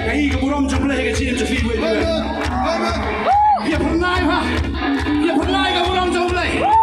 cái bố rong trong đây cái chuyện cho phi vậy. Hiệp hôm nay ha, hiệp hôm nay cái bố rong trong đây.